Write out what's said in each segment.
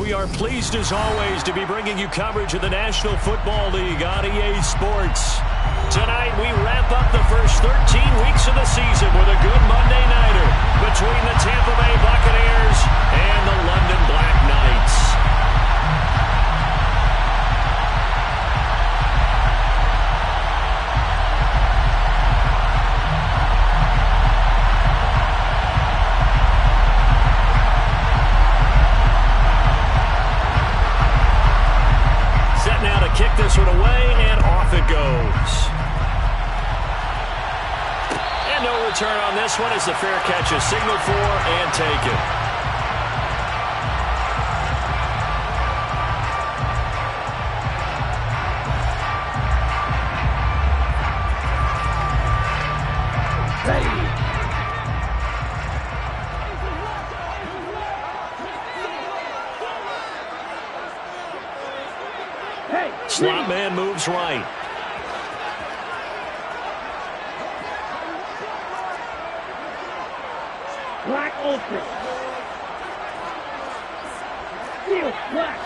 we are pleased as always to be bringing you coverage of the National Football League on EA Sports. Tonight we wrap up the first 13 weeks of the season with a good Monday nighter between the Tampa Bay Buccaneers and the London Black Knights. Kick this one away, and off it goes. And no return on this one as the fair catch is signaled for and taken. Slot man moves right. Black open. Steal black.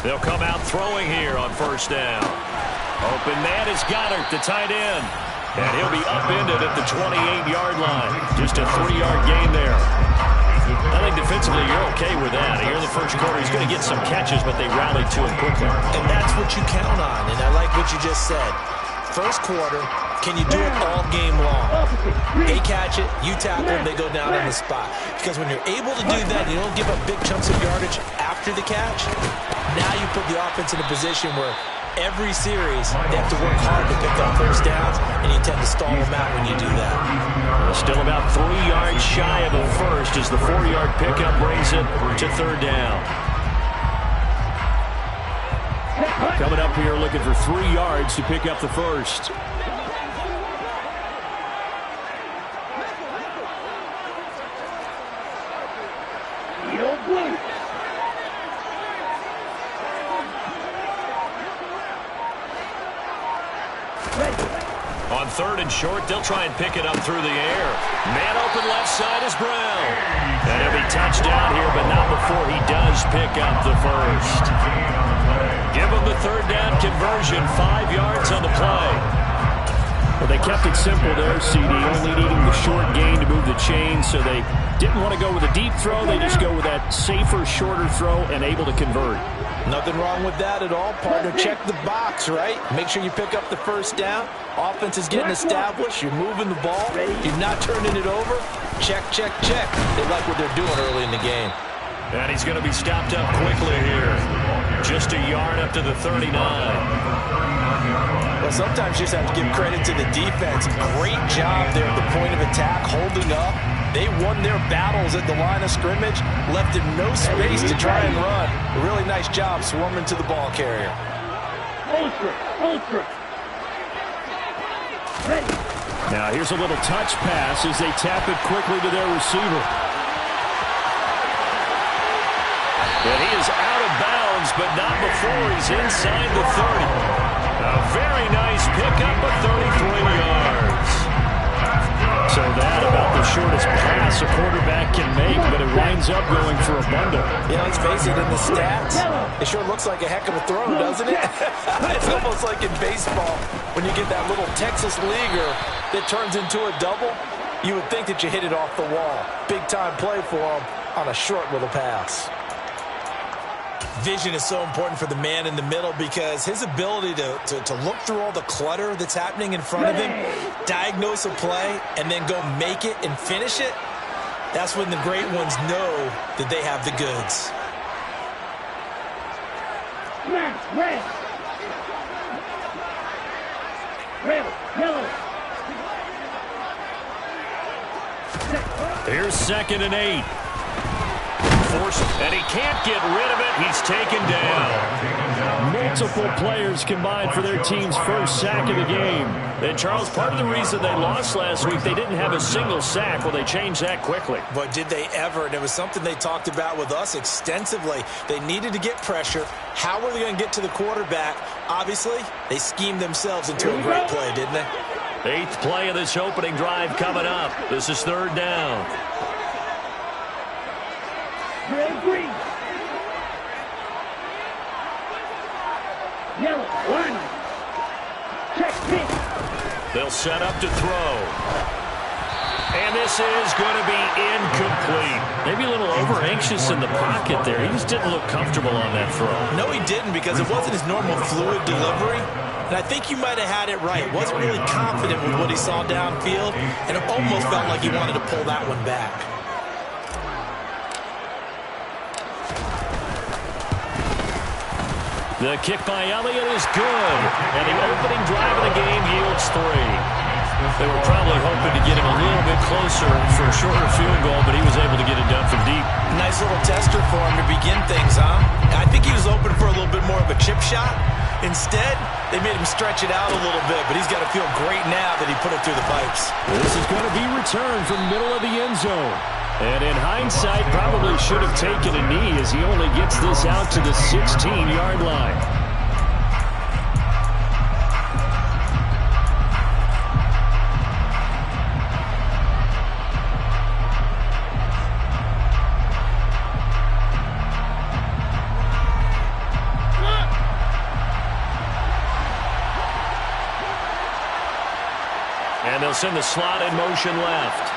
They'll come out throwing here on first down. Open man is Goddard, the tight end. And he'll be upended at the 28-yard line. Just a 3-yard gain there. I think defensively you're okay with that. Here in the first quarter, he's going to get some catches, but they rallied to him quickly. And that's what you count on, and I like what you just said. First quarter, can you do it all game long? They catch it, you tackle them, they go down on the spot. Because when you're able to do that, you don't give up big chunks of yardage after the catch. Now you put the offense in a position where every series, they have to work hard to pick up first downs, and you tend to stall them out when you do that. Still about 3 yards shy of the first as the 4-yard pickup brings it to third down. Coming up here looking for 3 yards to pick up the first. On third and short, they'll try and pick it up through the air. Man open left side is Brown. And he'll be touchdown here, but not before he does pick up the first. Give him the third down conversion, 5 yards on the play. Well, they kept it simple there, CD, only needing the short gain to move the chain, so they didn't want to go with a deep throw. They just go with that safer, shorter throw and able to convert. Nothing wrong with that at all, partner. Check the box, right? Make sure you pick up the first down. Offense is getting established. You're moving the ball. You're not turning it over. Check, check, check. They like what they're doing early in the game. And he's going to be stopped up quickly here. Just a yard up to the 39. Well, sometimes you just have to give credit to the defense. Great job there at the point of attack, holding up. They won their battles at the line of scrimmage, left him no space to try and run. A really nice job swarming to the ball carrier. Ultra. Ready. Now here's a little touch pass as they tap it quickly to their receiver. And he is out of bounds, but not before he's inside the 30. A very nice pickup of 33 yards. So that about the shortest pass a quarterback can make, but it winds up going for a bundle. You know, let's face it, in the stats, it sure looks like a heck of a throw, doesn't it? It's almost like in baseball, when you get that little Texas leaguer that turns into a double, you would think that you hit it off the wall. Big-time play for him on a short little pass. Vision is so important for the man in the middle because his ability to look through all the clutter that's happening in front of him, diagnose a play, and then go make it and finish it, that's when the great ones know that they have the goods. Red, yellow. Here's 2nd and 8. And he can't get rid of it. He's taken down. Multiple players combined for their team's first sack of the game. And, Charles, part of the reason they lost last week, they didn't have a single sack. Well, they changed that quickly. But did they ever? And it was something they talked about with us extensively. They needed to get pressure. How were they going to get to the quarterback? Obviously, they schemed themselves into a great play, didn't they? 8th play of this opening drive coming up. This is 3rd down. Red, green. Yellow, one. Check, pink. They'll set up to throw. And this is going to be incomplete. Maybe a little over-anxious in the pocket there. He just didn't look comfortable on that throw. No, he didn't, because it wasn't his normal fluid delivery. And I think you might have had it right. Wasn't really confident with what he saw downfield, and it almost felt like he wanted to pull that one back. The kick by Elliott is good. And the opening drive of the game yields 3. They were probably hoping to get him a little bit closer for a shorter field goal, but he was able to get it done from deep. Nice little tester for him to begin things, huh? I think he was open for a little bit more of a chip shot. Instead, they made him stretch it out a little bit, but he's got to feel great now that he put it through the pipes. This is going to be returned from middle of the end zone. And in hindsight, probably should have taken a knee as he only gets this out to the 16-yard line. And they'll send the slot in motion left.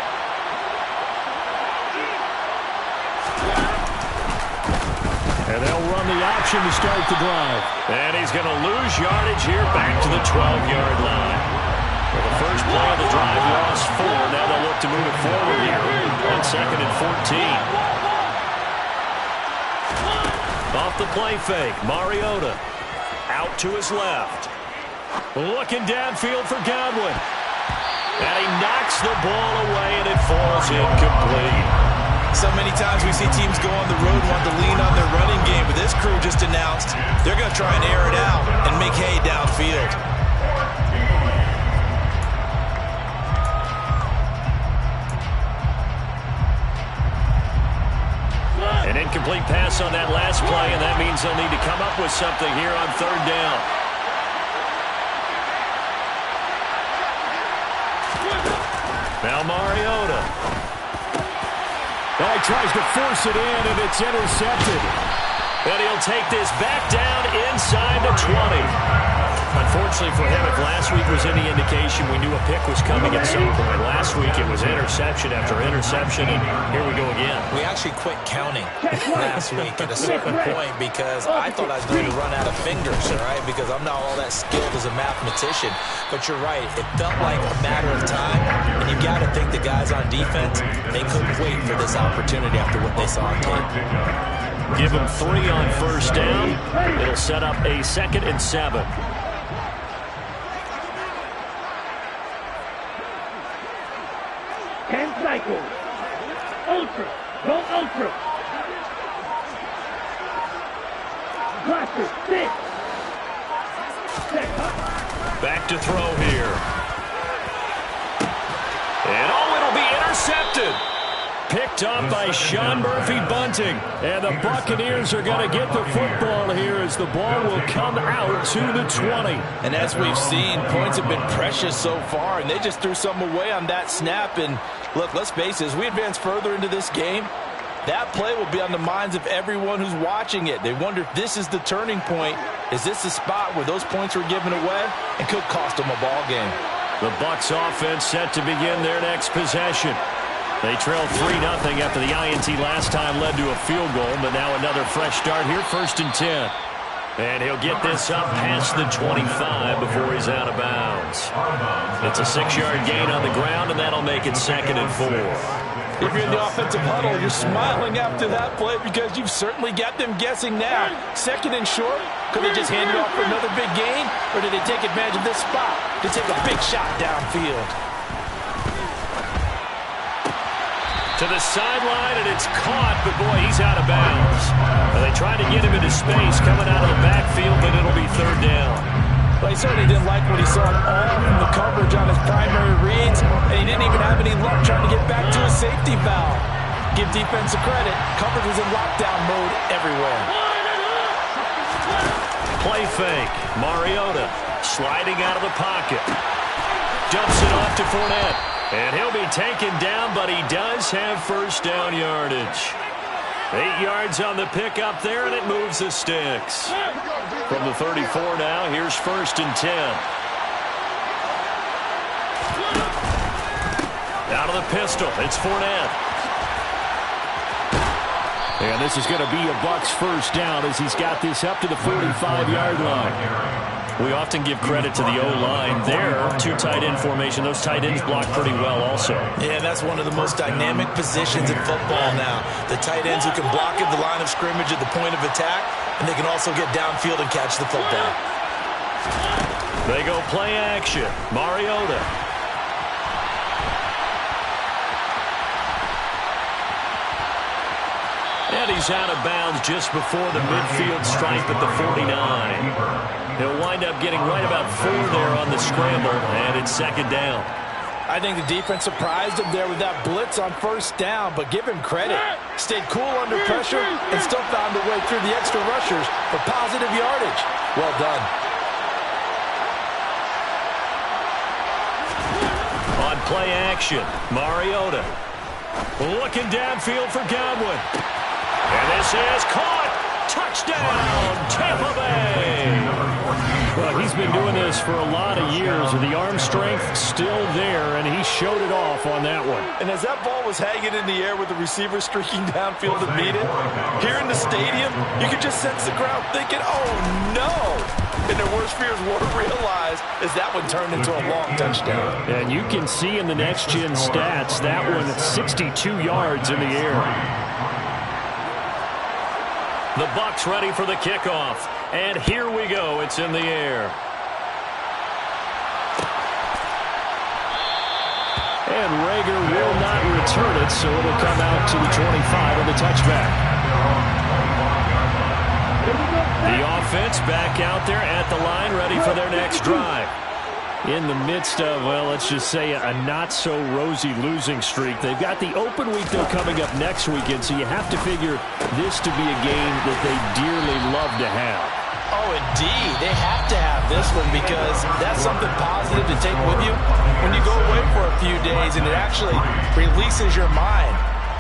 And they'll run the option to start the drive. And he's going to lose yardage here back to the 12-yard line. Well, the first play of the drive lost 4. Now they'll look to move it forward here on 2nd and 14. Off the play fake, Mariota out to his left. Looking downfield for Godwin. And he knocks the ball away, and it falls incomplete. So many times we see teams go on the road and want to lean on their running game, but this crew just announced they're going to try and air it out and make hay downfield. An incomplete pass on that last play, and that means they'll need to come up with something here on 3rd down. Now Mariota. Well, he tries to force it in, and it's intercepted. And he'll take this back down inside the 20. Unfortunately for him, if last week was any indication, we knew a pick was coming at some point. Last week it was interception after interception, and here we go again. We actually quit counting last week at a certain point because I thought I was going to run out of fingers, all right, because I'm not all that skilled as a mathematician. But you're right, it felt like a matter of time, and you got to think the guys on defense, they couldn't wait for this opportunity after what they saw on tape. Give them 3 on 1st down. It'll set up a 2nd and 7. Cycle. Ultra. Go ultra. Blaster. 6. Back to throw here. And it'll be intercepted. Picked up by Sean Murphy-Bunting. And the Buccaneers are going to get the football here as the ball will come out to the 20. And as we've seen, points have been precious so far, and they just threw some away on that snap. And look, let's face it, as we advance further into this game, that play will be on the minds of everyone who's watching it. They wonder if this is the turning point. Is this the spot where those points were given away and could cost them a ball game? The Bucs offense set to begin their next possession. They trailed 3-0 after the INT last time led to a field goal, but now another fresh start here, 1st and 10. And he'll get this up past the 25 before he's out of bounds. It's a 6-yard gain on the ground, and that'll make it 2nd and 4. If you're in the offensive huddle, you're smiling after that play because you've certainly got them guessing now. 2nd and short, could they just hand it off for another big gain, or did they take advantage of this spot to take a big shot downfield? To the sideline, and it's caught, but boy, he's out of bounds. They tried to get him into space coming out of the backfield, but it'll be 3rd down. Well, he certainly didn't like what he saw all in the coverage on his primary reads, and he didn't even have any luck trying to get back to his safety valve. Give defense a credit. Coverage was in lockdown mode everywhere. Play fake. Mariota sliding out of the pocket. Dumps it off to Fournette. And he'll be taken down, but he does have 1st down yardage. 8 yards on the pickup there, and it moves the sticks. From the 34 now, here's 1st and 10. Out of the pistol, it's Fournette. And this is going to be a Bucs first down as he's got this up to the 45-yard line. We often give credit to the O-line there. 2 tight end formation. Those tight ends block pretty well also. Yeah, that's one of the most dynamic positions in football now. The tight ends who can block at the line of scrimmage at the point of attack, and they can also get downfield and catch the football. They go play action. Mariota. And he's out of bounds just before the midfield stripe at the 49. He'll wind up getting right about 4 there on the scramble, and it's 2nd down. I think the defense surprised him there with that blitz on 1st down, but give him credit. Stayed cool under pressure and still found a way through the extra rushers for positive yardage. Well done. On play action, Mariota. Looking downfield for Godwin. And this is caught. Touchdown, Tampa Bay. Well, he's been doing this for a lot of years. The arm strength still there, and he showed it off on that one. And as that ball was hanging in the air with the receiver streaking downfield to meet it, here in the stadium, you could just sense the crowd thinking, oh, no. And their worst fears were realized as that one turned into a long touchdown. And you can see in the next-gen stats, that one 62 yards in the air. The Bucs ready for the kickoff. And here we go. It's in the air. And Reagor will not return it, so it'll come out to the 25 on the touchback. The offense back out there at the line, ready for their next drive. In the midst of, well, let's just say a not-so-rosy losing streak. They've got the open week, though, coming up next weekend, so you have to figure this to be a game that they dearly love to have. Oh, indeed. They have to have this one because that's something positive to take with you when you go away for a few days, and it actually releases your mind.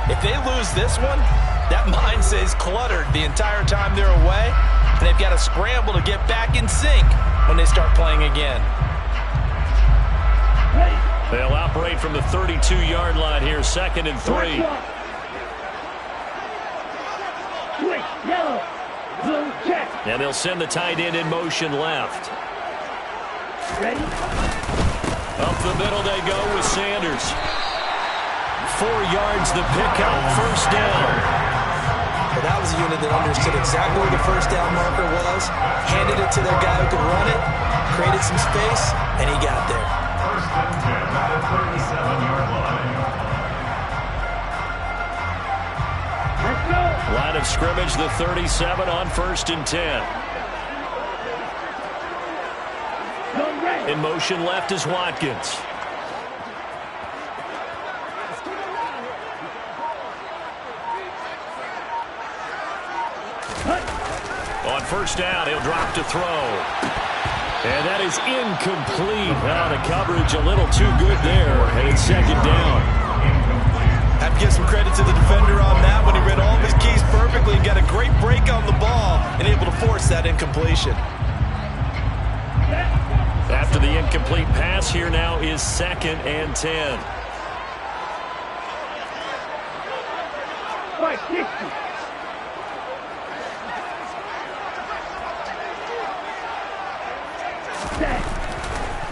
If they lose this one, that mind stays cluttered the entire time they're away, and they've got to scramble to get back in sync when they start playing again. They'll operate from the 32-yard line here, 2nd and 3. Switch, yellow, blue, check. And they'll send the tight end in motion left. Ready? Up the middle they go with Sanders. 4 yards the pickup, 1st down. But that was a unit that understood exactly where the 1st down marker was, handed it to their guy who could run it, created some space, and he got there. Line of scrimmage, the 37 on 1st and 10. In motion left is Watkins. On 1st down, he'll drop to throw. And that is incomplete. The coverage a little too good there, and it's 2nd down. Have to give some credit to the defender on that when he read all of his keys perfectly and got a great break on the ball and able to force that incompletion. After the incomplete pass, here now is 2nd and 10. 560.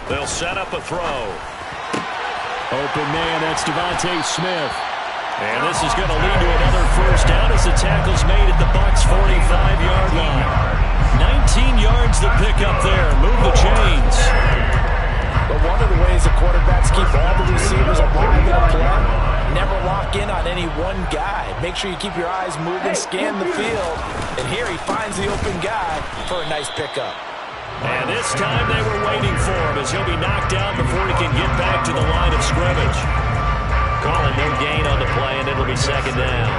They'll set up a throw. Open man, that's Devontae Smith. And this is going to lead to another 1st down as the tackle's made at the Bucs' 45-yard line. 19 yards to pick up there. Move the chains. But one of the ways the quarterbacks keep all the receivers alive in a play, never lock in on any one guy. Make sure you keep your eyes moving, scan the field. And here he finds the open guy for a nice pickup. And this time they were waiting for him as he'll be knocked down before he can get back to the line of scrimmage. Calling no gain on the play, and it'll be 2nd down.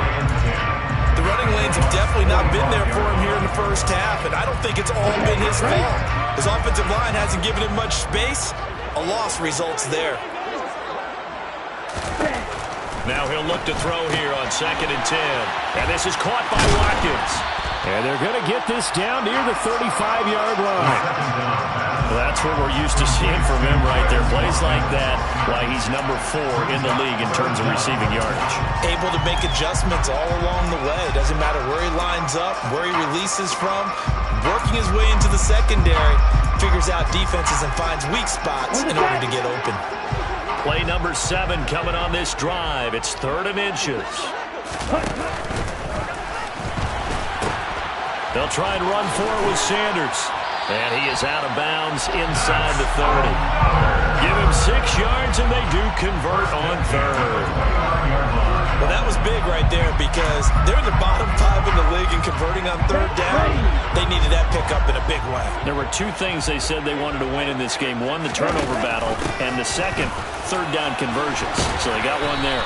The running lanes have definitely not been there for him here in the 1st half, and I don't think it's all been his fault. His offensive line hasn't given him much space. A loss results there. Now he'll look to throw here on 2nd and 10. And this is caught by Watkins. And they're going to get this down near the 35-yard line. Well, that's what we're used to seeing from him right there. Plays like that, why he's number 4 in the league in terms of receiving yardage. Able to make adjustments all along the way. Doesn't matter where he lines up, where he releases from. Working his way into the secondary, figures out defenses and finds weak spots in order to get open. Play number 7 coming on this drive. It's 3rd and inches. They'll try and run for it with Sanders. And he is out of bounds inside the 30. Give him 6 yards, and they do convert on 3rd. Well, that was big right there because they're in the bottom 5 in the league and converting on 3rd down. They needed that pickup in a big way. There were 2 things they said they wanted to win in this game. One, the turnover battle, and the second, 3rd down conversions. So they got one there.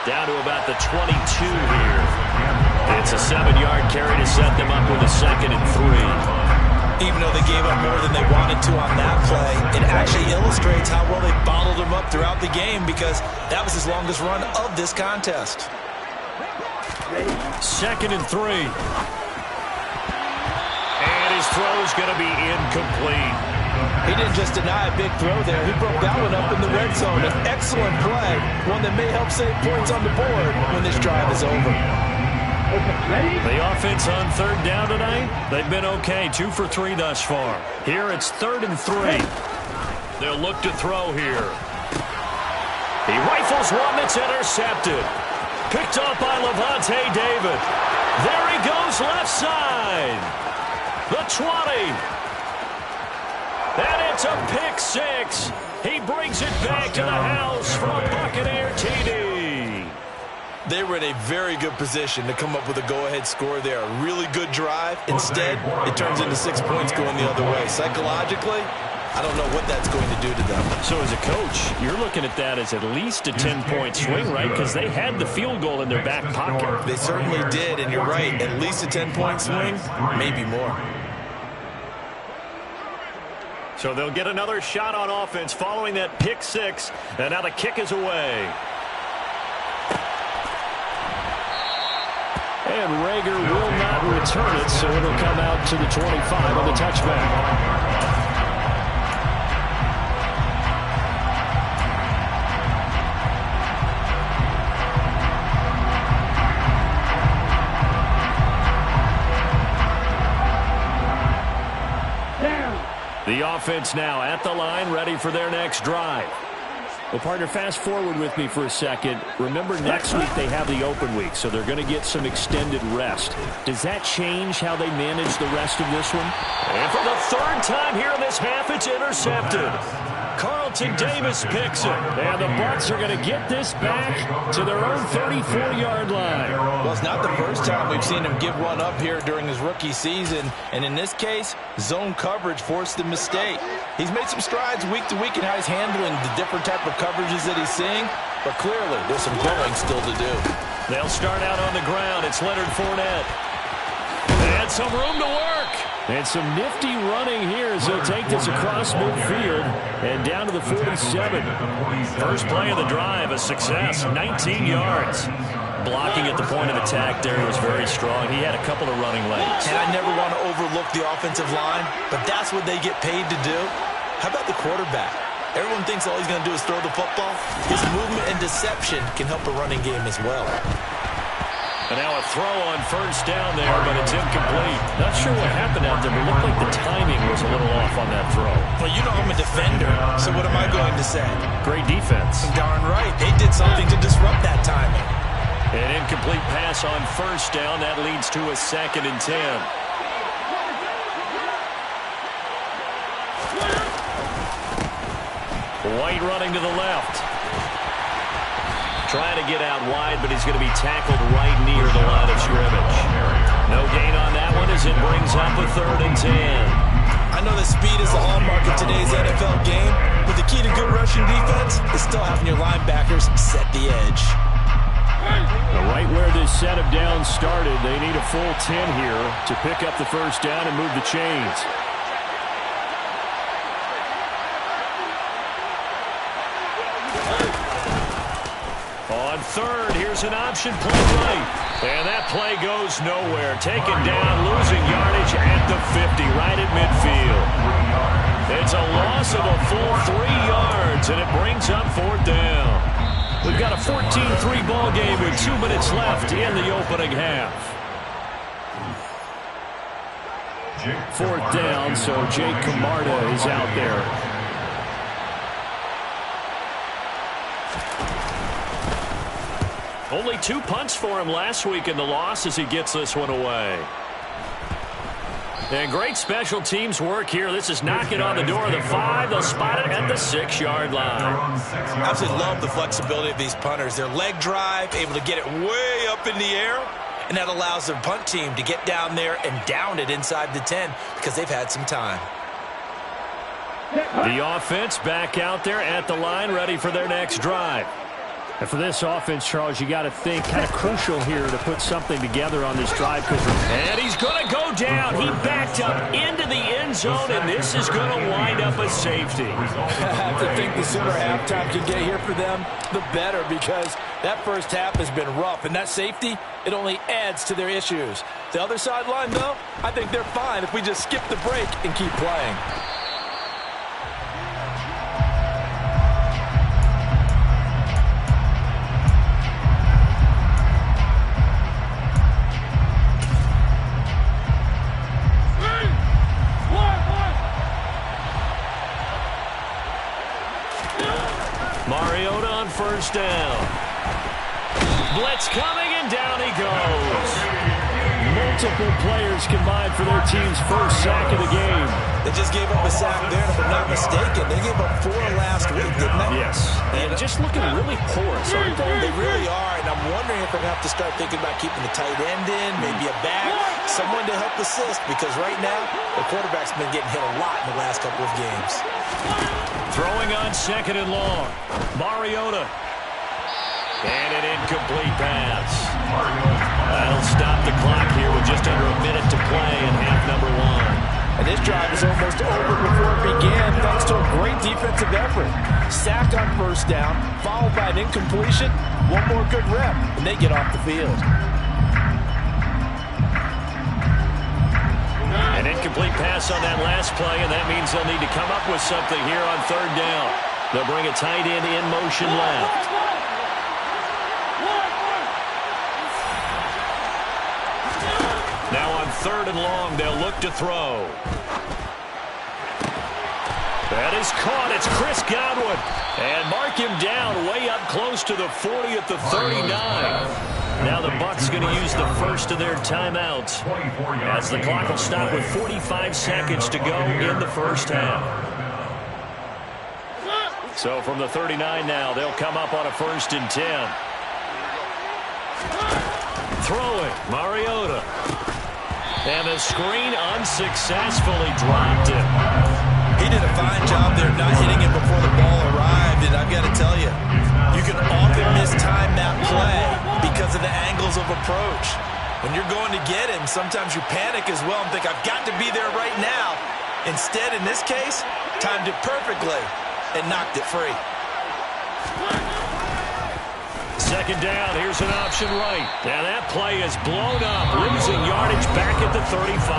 Down to about the 22 here. It's a 7-yard carry to set them up with a 2nd and 3. Even though they gave up more than they wanted to on that play, it actually illustrates how well they bottled them up throughout the game because that was his longest run of this contest. 2nd and 3. And his throw is going to be incomplete. He didn't just deny a big throw there. He broke that one up in the red zone. An excellent play, one that may help save points on the board when this drive is over. The offense on 3rd down tonight, they've been okay. 2 for 3 thus far. Here it's 3rd and 3. They'll look to throw here. He rifles one that's intercepted. Picked up by Levante David. There he goes left side. The 20. And it's a pick 6. He brings it back to the house for a Buccaneer TD. They were in a very good position to come up with a go-ahead score there. A really good drive. Instead, it turns into 6 points going the other way. Psychologically, I don't know what that's going to do to them. So as a coach, you're looking at that as at least a 10-point swing, right? Because they had the field goal in their back pocket. They certainly did, and you're right. At least a 10-point swing, maybe more. So they'll get another shot on offense following that pick 6. And now the kick is away. And Rager will not return it, so it'll come out to the 25 on the touchback. The offense now at the line, ready for their next drive. Well, partner, fast forward with me for a second. Remember, next week they have the open week, so they're going to get some extended rest. Does that change how they manage the rest of this one? And for the 3rd time here in this half, it's intercepted. Carlton Davis picks it. And the Bucs are going to get this back to their own 34-yard line. Well, it's not the first time we've seen him give one up here during his rookie season. And in this case, zone coverage forced the mistake. He's made some strides week to week in how he's handling the different type of coverages that he's seeing. But clearly, there's some growing still to do. They'll start out on the ground. It's Leonard Fournette. And some room to work. And some nifty running here as they'll take this across midfield and down to the 47. First play of the drive, a success, 19 yards. Blocking at the point of attack there was very strong. He had a couple of running lanes. And I never want to overlook the offensive line, but that's what they get paid to do. How about the quarterback? Everyone thinks all he's going to do is throw the football. His movement and deception can help a running game as well. And now a throw on 1st down there, but it's incomplete. Not sure what happened out there, but it looked like the timing was a little off on that throw. Well, you know I'm a defender, so what am I going to say? Great defense. Darn right. They did something to disrupt that timing. An incomplete pass on 1st down. That leads to a 2nd and 10. White running to the left. Trying to get out wide, but he's going to be tackled right near the line of scrimmage. No gain on that one as it brings up a 3rd and 10. I know that speed is the hallmark of today's NFL game, but the key to good rushing defense is still having your linebackers set the edge. Right where this set of downs started, they need a full 10 here to pick up the 1st down and move the chains. On third, here's an option play right. And that play goes nowhere. Taken down, losing yardage at the 50, right at midfield. It's a loss of a full 3 yards, and it brings up 4th down. We've got a 14-3 ball game with 2 minutes left in the opening half. 4th down, so Jake Camarda is out there. Only 2 punts for him last week in the loss as he gets this one away. And great special teams work here. This is knocking on the door of the 5. They'll spot it at the 6-yard line. I absolutely love the flexibility of these punters. Their leg drive, able to get it way up in the air, and that allows their punt team to get down there and down it inside the 10 because they've had some time. The offense back out there at the line, ready for their next drive. And for this offense, Charles, you got to think kind of crucial here to put something together on this drive. And he's going to go down. He backed up into the end zone, and this is going to wind up a safety. I have to think the sooner halftime can get here for them, the better, because that first half has been rough. And that safety, it only adds to their issues. The other sideline, though, I think they're fine if we just skip the break and keep playing. Mariota on first down. Blitz coming, and down he goes. Multiple players combined for their team's first sack of the game. They just gave up a sack there, if I'm not mistaken. They gave up 4 last week, didn't they? Yes. And just looking really porous, aren't they? They really are, and I'm wondering if we're going to have to start thinking about keeping the tight end in, maybe a back, someone to help assist, because right now, the quarterback's been getting hit a lot in the last couple of games. Throwing on 2nd and long. Mariota. And an incomplete pass. That'll stop the clock here with just under a minute to play in half number 1. And this drive is almost over before it began thanks to a great defensive effort. Sack on first down, followed by an incompletion. One more good rep, and they get off the field. An incomplete pass on that last play, and that means they'll need to come up with something here on 3rd down. They'll bring a tight end in motion left. Now on 3rd and long, they'll look to throw. That is caught. It's Chris Godwin. And mark him down way up close to the 40 at the 39. Now the Bucs going to use the first of their timeouts as the clock will stop with 45 seconds to go in the first half. So from the 39 now, they'll come up on a 1st and 10. Throwing, Mariota. And the screen unsuccessfully dropped him. He did a fine job there not hitting it before the ball arrived, and I've got to tell you, you can often mistime that play because of the angles of approach. When you're going to get him, sometimes you panic as well and think, I've got to be there right now. Instead, in this case, timed it perfectly and knocked it free. 2nd down, here's an option right. Now that play is blown up, losing yardage back at the 35.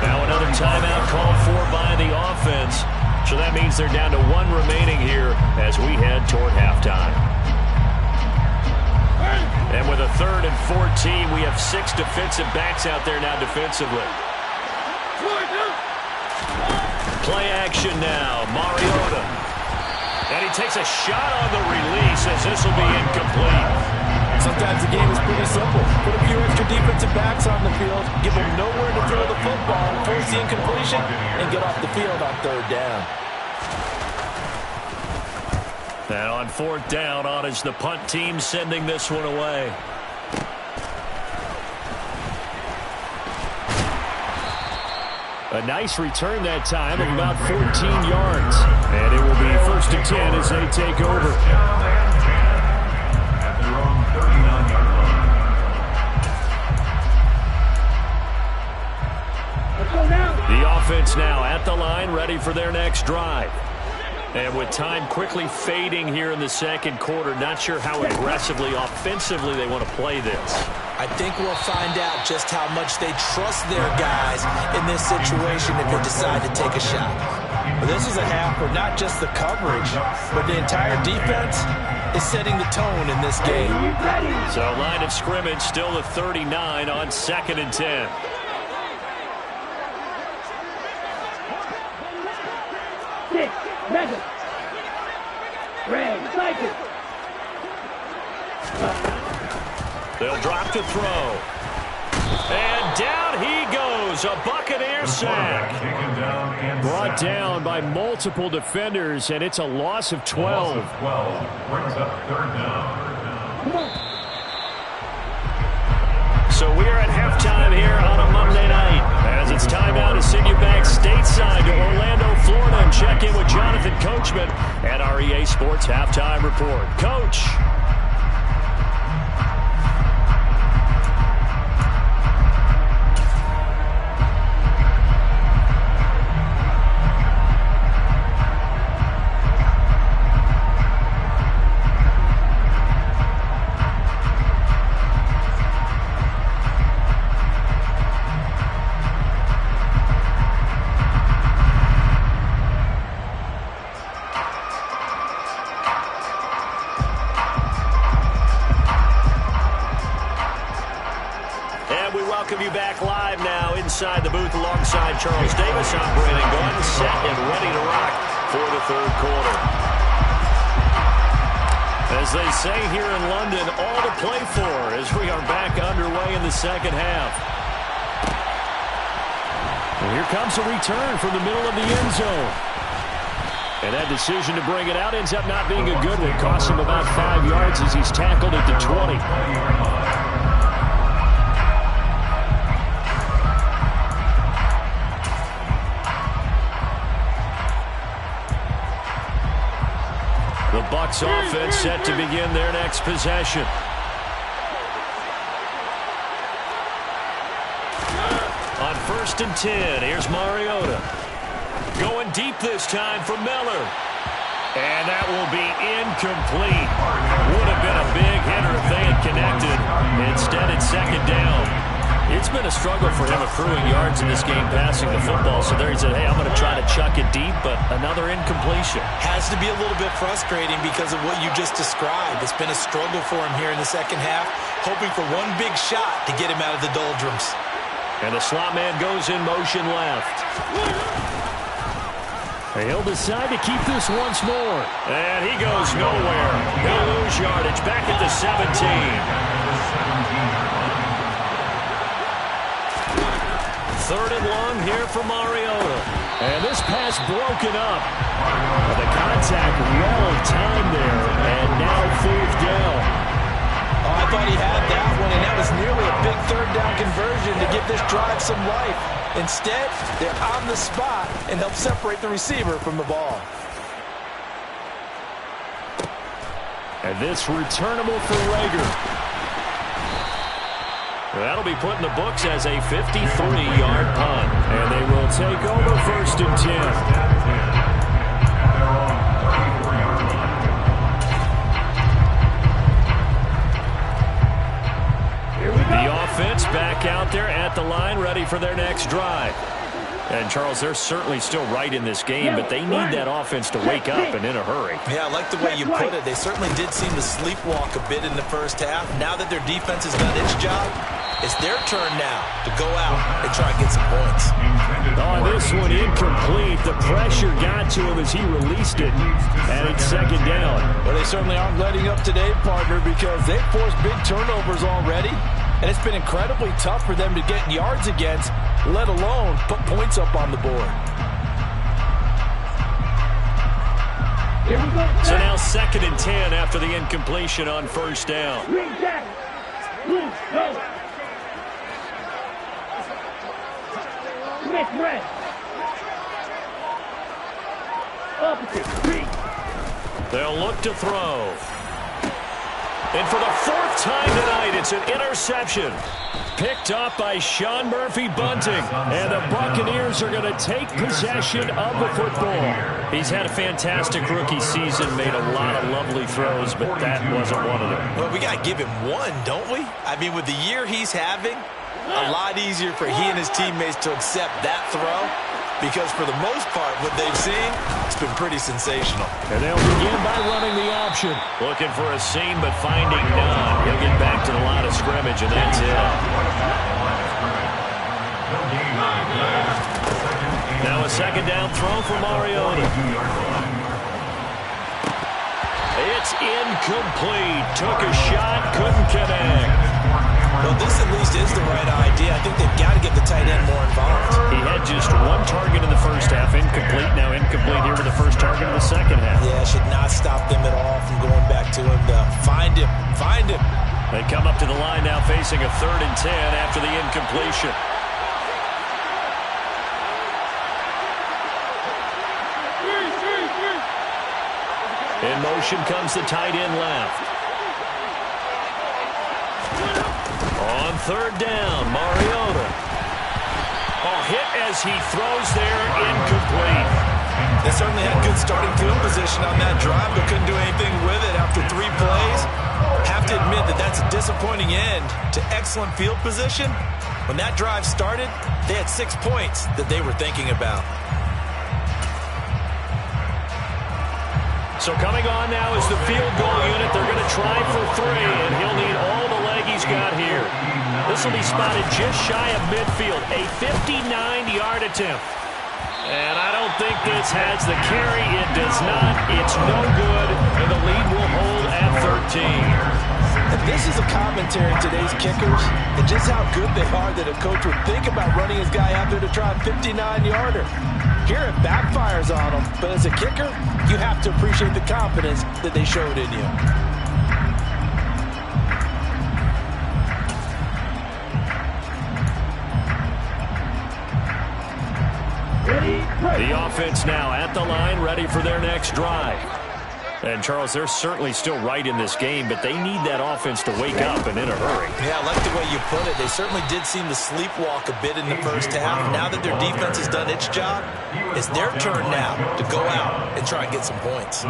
Now another timeout called for by the offense. So that means they're down to 1 remaining here as we head toward halftime. And with a 3rd and 14, we have 6 defensive backs out there now defensively. Play action now, Mariota. And he takes a shot on the release as this will be incomplete. Sometimes the game is pretty simple. Put a few extra defensive backs on the field, give them nowhere to throw the football, force the incompletion, and get off the field on 3rd down. And on 4th down, on is the punt team sending this one away. A nice return that time of about 14 yards. And it will be 1st and 10 as they take over. The offense now at the line, ready for their next drive. And with time quickly fading here in the second quarter, not sure how aggressively, offensively they want to play this. I think we'll find out just how much they trust their guys in this situation if they decide to take a shot. This is a half where not just the coverage, but the entire defense is setting the tone in this game. So line of scrimmage still the 39 on 2nd and 10. Six, measure. Red, cycle. They'll drop to throw. And down he goes. A Buccaneer sack. Brought down by multiple defenders, and it's a loss of 12. Brings up 3rd down. Come on. So we're at halftime here on a Monday night, as it's time now to send you back stateside to Orlando, Florida, and check in with Jonathan Coachman at our EA Sports Halftime Report. Coach. Inside the booth alongside Charles Davis. I'm Brandon Gaudin, set and ready to rock for the 3rd quarter. As they say here in London, all to play for as we are back underway in the second half. And here comes a return from the middle of the end zone. And that decision to bring it out ends up not being a good one. Costs him about 5 yards as he's tackled at the 20. The Bucs offense set to begin their next possession. On 1st and 10, here's Mariota. Going deep this time for Miller. And that will be incomplete. Would have been a big hitter if they had connected. Instead, it's 2nd down. It's been a struggle for him accruing yards in this game passing the football. So there he said, hey, I'm going to try to chuck it deep, but another incompletion. Has to be a little bit frustrating because of what you just described. It's been a struggle for him here in the second half, hoping for one big shot to get him out of the doldrums. And the slot man goes in motion left. He'll decide to keep this once more. And he goes nowhere. He'll lose yardage back at the 17. 3rd and long here for Mariota. And this pass broken up. The contact well timed there. And now 4th down. Oh, I thought he had that one, and that was nearly a big 3rd down conversion to give this drive some life. Instead, they're on the spot and help separate the receiver from the ball. And this returnable for Rager. That'll be put in the books as a 53-yard punt. And they will take over 1st and 10. The offense back out there at the line, ready for their next drive. And, Charles, they're certainly still right in this game, but they need that offense to wake up and in a hurry. Yeah, I like the way you put it. They certainly did seem to sleepwalk a bit in the first half. Now that their defense has done its job, it's their turn now to go out and try and get some points. On this one, incomplete. The pressure got to him as he released it, and it's 2nd down. Well, they certainly aren't letting up today, partner, because they've forced big turnovers already. And it's been incredibly tough for them to get yards against, let alone put points up on the board. Here we go. So now 2nd and 10 after the incompletion on 1st down. Green jacket. Blue, go. Smith, red. Opposite, green. They'll look to throw. And for the 4th time tonight, it's an interception. picked off by Sean Murphy Bunting. And the Buccaneers are going to take possession of the football. He's had a fantastic rookie season, made a lot of lovely throws, but that wasn't one of them. Well, we got to give him one, don't we? I mean, with the year he's having, a lot easier for he and his teammates to accept that throw, because for the most part, what they've seen, it's been pretty sensational. And they'll begin by running the option. Looking for a seam, but finding none. He'll get back to the line of scrimmage, and that's it. Now a second down throw for Mariota. It's incomplete. Took a shot, couldn't connect. Well, this at least is the right idea. I think they've got to get the tight end more involved. He had just one target in the first half, incomplete. Now incomplete here with the first target in the second half. Yeah, should not stop them at all from going back to him to find him. Find him. They come up to the line now facing a 3rd and 10 after the incompletion. In motion comes the tight end left. On 3rd down, Mariota. Oh, hit as he throws there, incomplete. They certainly had good starting field position on that drive, but couldn't do anything with it after 3 plays. Have to admit that that's a disappointing end to excellent field position. When that drive started, they had 6 points that they were thinking about. So coming on now is the field goal unit. They're going to try for 3, and he'll need all the leg he's got here. This will be spotted just shy of midfield, a 59-yard attempt. And I don't think this has the carry. It does not. It's no good, and the lead will hold at 13. And this is a commentary on today's kickers and just how good they are that a coach would think about running his guy out there to try a 59-yarder. Here it backfires on them, but as a kicker, you have to appreciate the confidence that they showed in you. The offense now at the line, ready for their next drive. And, Charles, they're certainly still right in this game, but they need that offense to wake up and in a hurry. Yeah, I like the way you put it. They certainly did seem to sleepwalk a bit in the first half. Now that their defense has done its job, it's their turn now to go out and try and get some points.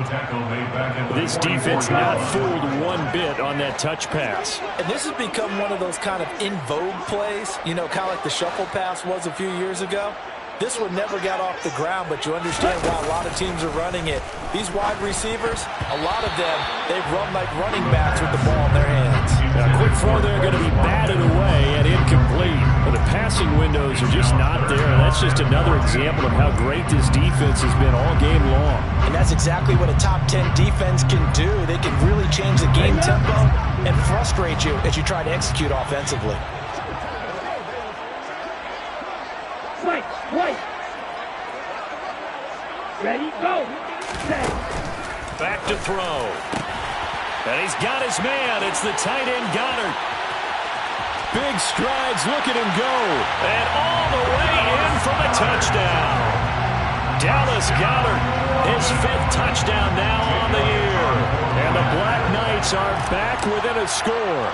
This defense not fooled one bit on that touch pass. And this has become one of those kind of in vogue plays, you know, kind of like the shuffle pass was a few years ago. This one never got off the ground, but you understand why a lot of teams are running it. These wide receivers, a lot of them, they run like running backs with the ball in their hands. A quick throw there going to be batted away and incomplete. But the passing windows are just not there. That's just another example of how great this defense has been all game long. And that's exactly what a top 10 defense can do. They can really change the game tempo and frustrate you as you try to execute offensively. Right. Ready, go. Set. Back to throw. And he's got his man. It's the tight end, Goddard. Big strides, look at him go. And all the way in for the touchdown. Dallas Goedert, his 5th touchdown now on the year. And the Black Knights are back within a score.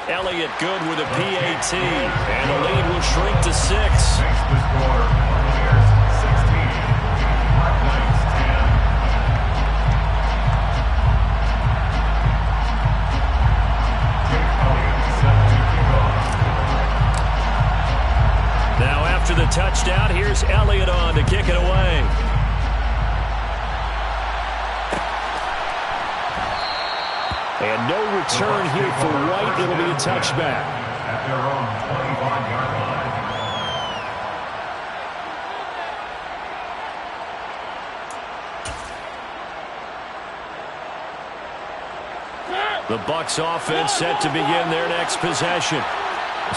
Elliott good with a PAT, and the lead will shrink to 6. Now after the touchdown, here's Elliott on to kick it away. And no return here for White. It'll be a touchback. At their own 25-yard line. The Bucs offense set to begin their next possession.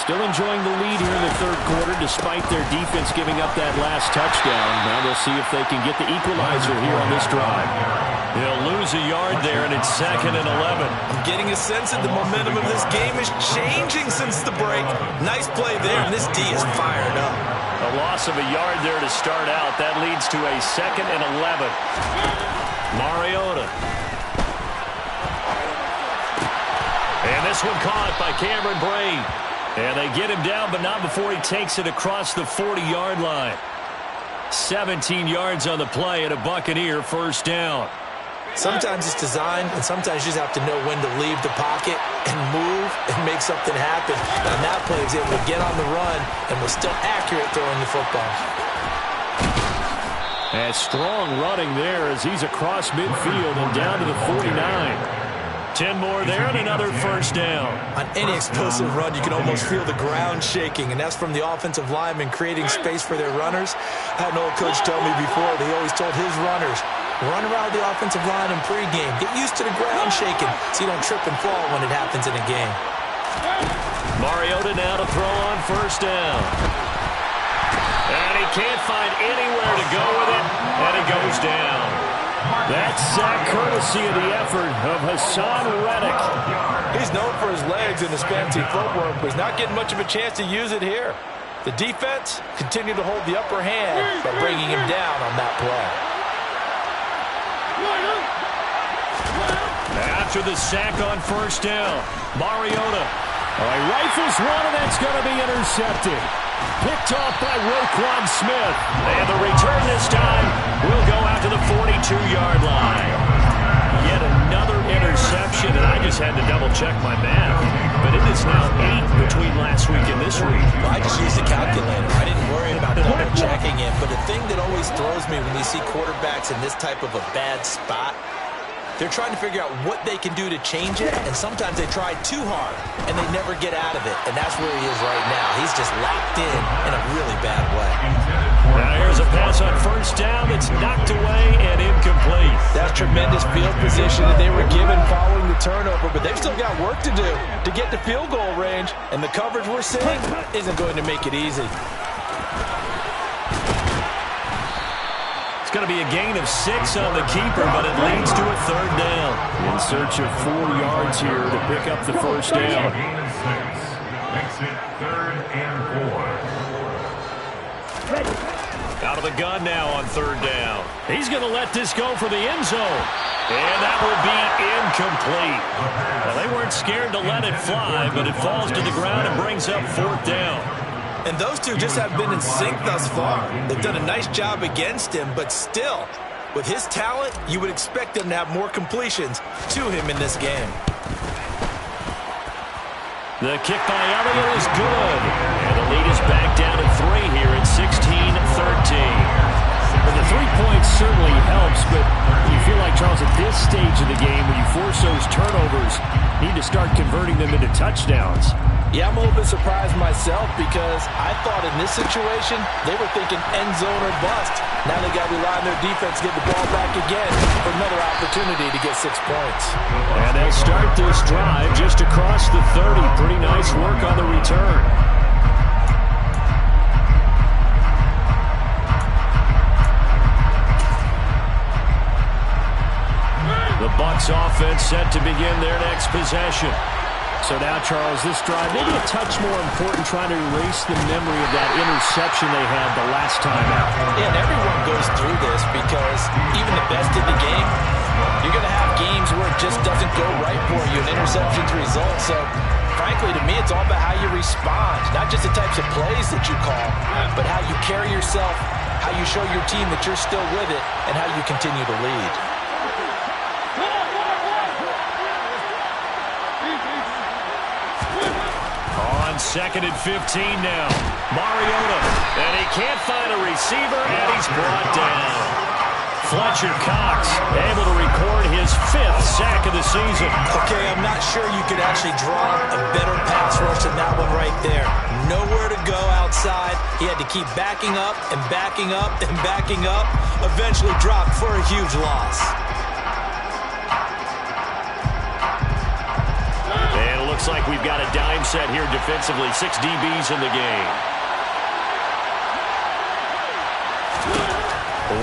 Still enjoying the lead here in the 3rd quarter despite their defense giving up that last touchdown. Now they'll see if they can get the equalizer here on this drive. They'll lose a yard there, and it's 2nd and 11. I'm getting a sense that the momentum of this game is changing since the break. Nice play there, and this D is fired up. A loss of a yard there to start out. That leads to a 2nd and 11. Mariota. this one caught by Cameron Brate. And they get him down, but not before he takes it across the 40-yard line. 17 yards on the play and a Buccaneer first down. Sometimes it's designed, and sometimes you just have to know when to leave the pocket and move and make something happen. On that play, he was able to get on the run and was still accurate throwing the football. And strong running there as he's across midfield and down to the 49. 10 more there and another first down. On any explosive run, you can almost feel the ground shaking, and that's from the offensive linemen creating space for their runners. I had an old coach tell me before that he always told his runners, run around the offensive line in pregame. Get used to the ground shaking so you don't trip and fall when it happens in a game. Mariota now to throw on first down. And he can't find anywhere to go with it, and it goes down. That sack courtesy of the effort of Hassan Reddick. He's known for his legs and his fancy footwork, but he's not getting much of a chance to use it here. The defense continued to hold the upper hand by bringing him down on that play. After the sack on first down, Mariota. Rifles one, and that's going to be intercepted. Picked off by Roquan Smith. And the return this time will go out to the 42-yard line. Yet another interception, and I just had to double-check my math. But it is now 8 between last week and this week. Well, I just used a calculator. I didn't worry about double-checking it. But the thing that always throws me when you see quarterbacks in this type of a bad spot, they're trying to figure out what they can do to change it, and sometimes they try too hard, and they never get out of it, and that's where he is right now. He's just locked in a really bad way. Now here's a pass on first down that's knocked away and incomplete. That's tremendous field position that they were given following the turnover, but they've still got work to do to get to field goal range, and the coverage we're seeing isn't going to make it easy. Going to be a gain of 6 on the keeper, but it leads to a third down. In search of 4 yards here to pick up the first down. Gain of 6. Makes it 3rd and 4. Out of the gun now on third down. He's going to let this go for the end zone. And that will be incomplete. Well, they weren't scared to let it fly, but it falls to the ground and brings up 4th down. And those two just have been in sync thus far. They've done a nice job against him, but still, with his talent, you would expect them to have more completions to him in this game. The kick by Elliott is good. And the lead is back down to 3 here at 16-13. Well, the 3 points certainly helps, but you feel like, Charles, at this stage of the game, when you force those turnovers, you need to start converting them into touchdowns. Yeah, I'm a little bit surprised myself because I thought in this situation they were thinking end zone or bust. Now they got to rely on their defense to get the ball back again for another opportunity to get 6 points. And they start this drive just across the 30. Pretty nice work on the return. The Bucs offense set to begin their next possession. So now, Charles, this drive maybe a touch more important, trying to erase the memory of that interception they had the last time out. Yeah, and everyone goes through this because even the best in the game, you're going to have games where it just doesn't go right for you, and interceptions result. So, frankly, to me, it's all about how you respond, not just the types of plays that you call, but how you carry yourself, how you show your team that you're still with it, and how you continue to lead. On 2nd and 15 now. Mariota. And he can't find a receiver, and he's brought down. Fletcher Cox able to record his 5th sack of the season. Okay, I'm not sure you could actually draw a better pass rush than that one right there. Nowhere to go outside. He had to keep backing up and backing up and backing up. Eventually dropped for a huge loss. Looks like we've got a dime set here defensively. 6 DBs in the game.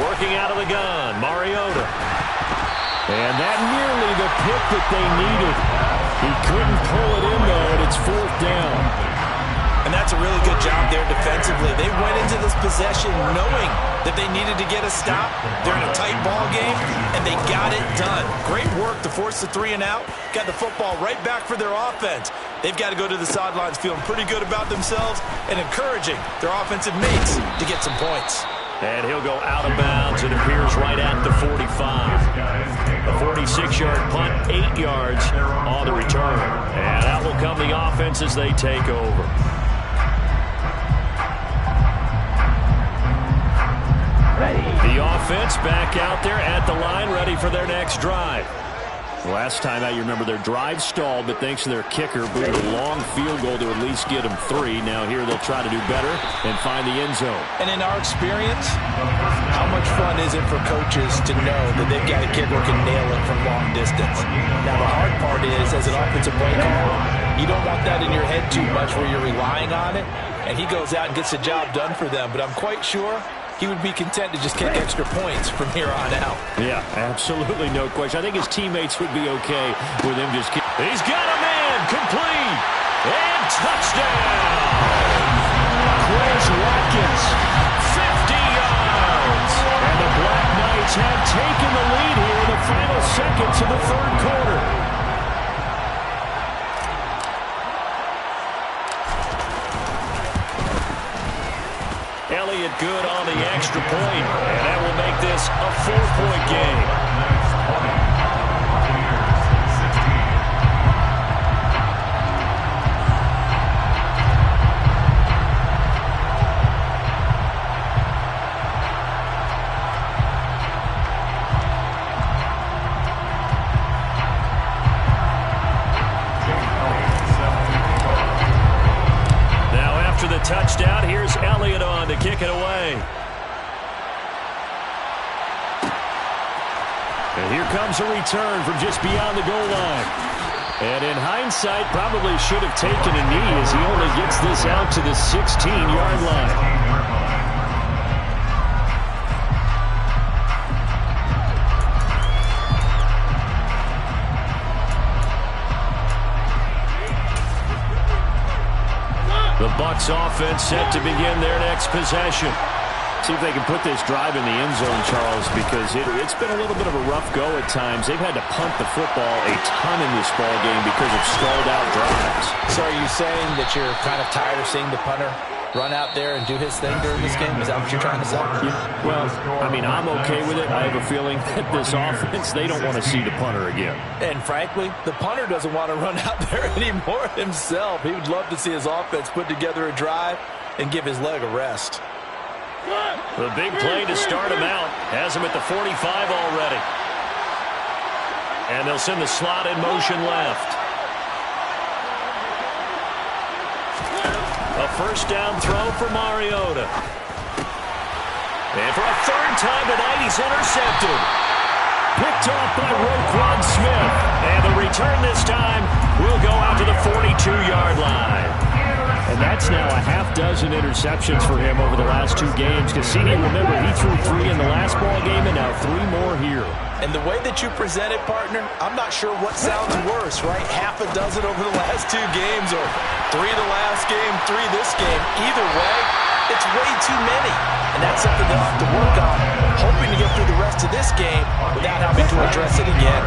Working out of the gun, Mariota. And that nearly the pick that they needed. He couldn't pull it in, though, and it's 4th down. And that's a really good job there defensively. They went into this possession knowing that they needed to get a stop. They're in a tight ball game, and they got it done. Great work to force the 3 and out. Got the football right back for their offense. They've got to go to the sidelines feeling pretty good about themselves and encouraging their offensive mates to get some points. And he'll go out of bounds. It appears right at the 45. A 46-yard punt, 8 yards on the return. And out will come the offense as they take over. The offense back out there at the line, ready for their next drive. Last time out, you remember their drive stalled, but thanks to their kicker, booted a long field goal to at least get them 3. Now here they'll try to do better and find the end zone. And in our experience, how much fun is it for coaches to know that they've got a kicker who can nail it from long distance? Now the hard part is, as an offensive play caller, you don't want that in your head too much where you're relying on it, and he goes out and gets the job done for them. But I'm quite sure he would be content to just kick extra points from here on out. Yeah, absolutely no question. I think his teammates would be okay with him just kick. He's got a man, complete, and touchdown! Chris Watkins, 50 yards! And the Black Knights have taken the lead here in the final seconds of the third quarter. Elliott good on the extra point, and that will make this a 4-point game. Touchdown. Here's Elliott on to kick it away. And here comes a return from just beyond the goal line. And in hindsight, probably should have taken a knee as he only gets this out to the 16-yard line. The Bucs offense set to begin their next possession. See if they can put this drive in the end zone, Charles, because it's been a little bit of a rough go at times. They've had to punt the football a ton in this ball game because of stalled out drives. So are you saying that you're kind of tired of seeing the punter run out there and do his thing during this game? Is that what you're trying to say? Yeah. Well, I mean, I'm okay with it. I have a feeling that this offense, they don't want to see the punter again. And frankly, the punter doesn't want to run out there anymore himself. He would love to see his offense put together a drive and give his leg a rest. The big play to start him out has him at the 45 already. And they'll send the slot in motion left. A first down throw for Mariota. And for a third time tonight, he's intercepted. Picked off by Roquan Smith. And the return this time will go out to the 42-yard line. And that's now a half-dozen interceptions for him over the last 2 games. Cassini, remember, he threw 3 in the last ball game and now 3 more here. And the way that you present it, partner, I'm not sure what sounds worse, right? Half a dozen over the last 2 games or 3 the last game, 3 this game. Either way, it's way too many. And that's something they'll have to work on, hoping to get through the rest of this game without having to address it again.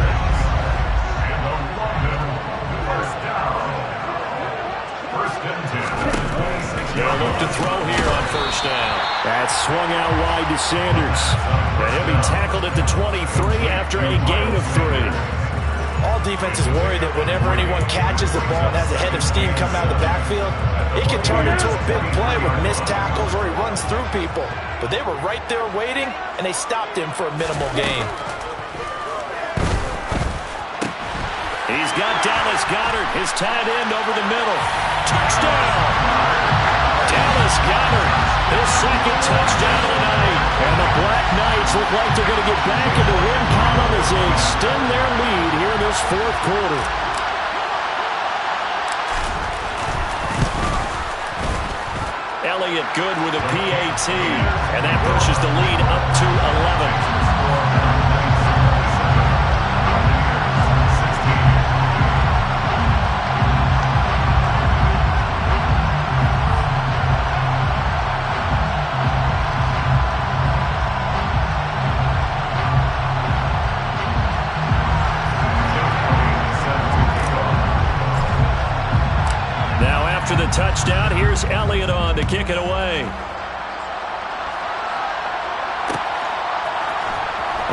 They'll look to throw here on first down. That's swung out wide to Sanders. And he'll be tackled at the 23 after a gain of 3. All defenses worry that whenever anyone catches the ball and has a head of steam come out of the backfield, it can turn into a big play with missed tackles or he runs through people. But they were right there waiting, and they stopped him for a minimal gain. He's got Dallas Goedert, his tight end over the middle. Touchdown! Dallas Goedert, his second touchdown tonight. And the Black Knights look like they're going to get back in the win column as they extend their lead here in this fourth quarter. Elliott good with a PAT, and that pushes the lead up to 11. touchdown. Here's Elliott on to kick it away.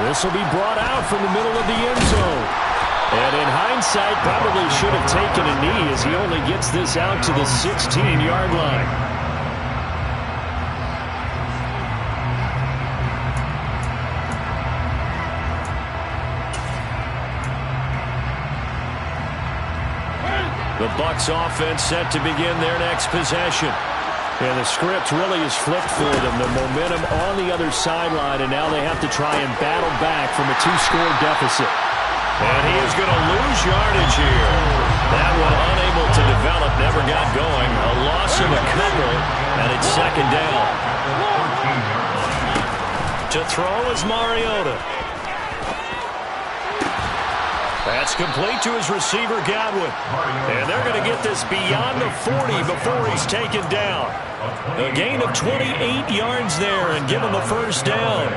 This will be brought out from the middle of the end zone. And in hindsight, probably should have taken a knee as he only gets this out to the 16-yard line. The Bucs offense set to begin their next possession. And the script really is flipped for them. The momentum on the other sideline, and now they have to try and battle back from a 2-score deficit. And he is going to lose yardage here. That one unable to develop, never got going. A loss of a couple, and it's second down. To throw is Mariota. That's complete to his receiver, Godwin. And they're going to get this beyond the 40 before he's taken down. A gain of 28 yards there and give him a first down.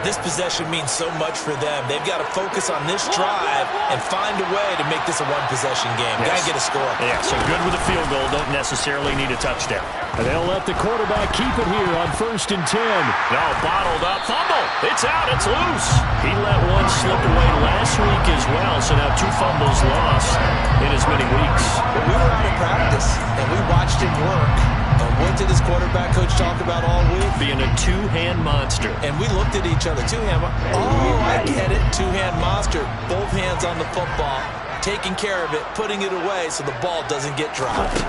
This possession means so much for them. They've got to focus on this drive and find a way to make this a one-possession game. Got to get a score. Yeah, so good with a field goal. Don't necessarily need a touchdown. And they'll let the quarterback keep it here on 1st and 10. No, bottled up. Fumble. It's out. It's loose. He let one slip away last week as well, so now 2 fumbles lost in as many weeks. But we were out of practice, and we watched him work. And what did his quarterback coach talk about all week? Being a 2-hand monster. And we looked at each other. 2-hand. Oh, I get it. 2-hand monster. Both hands on the football, taking care of it, putting it away so the ball doesn't get dropped.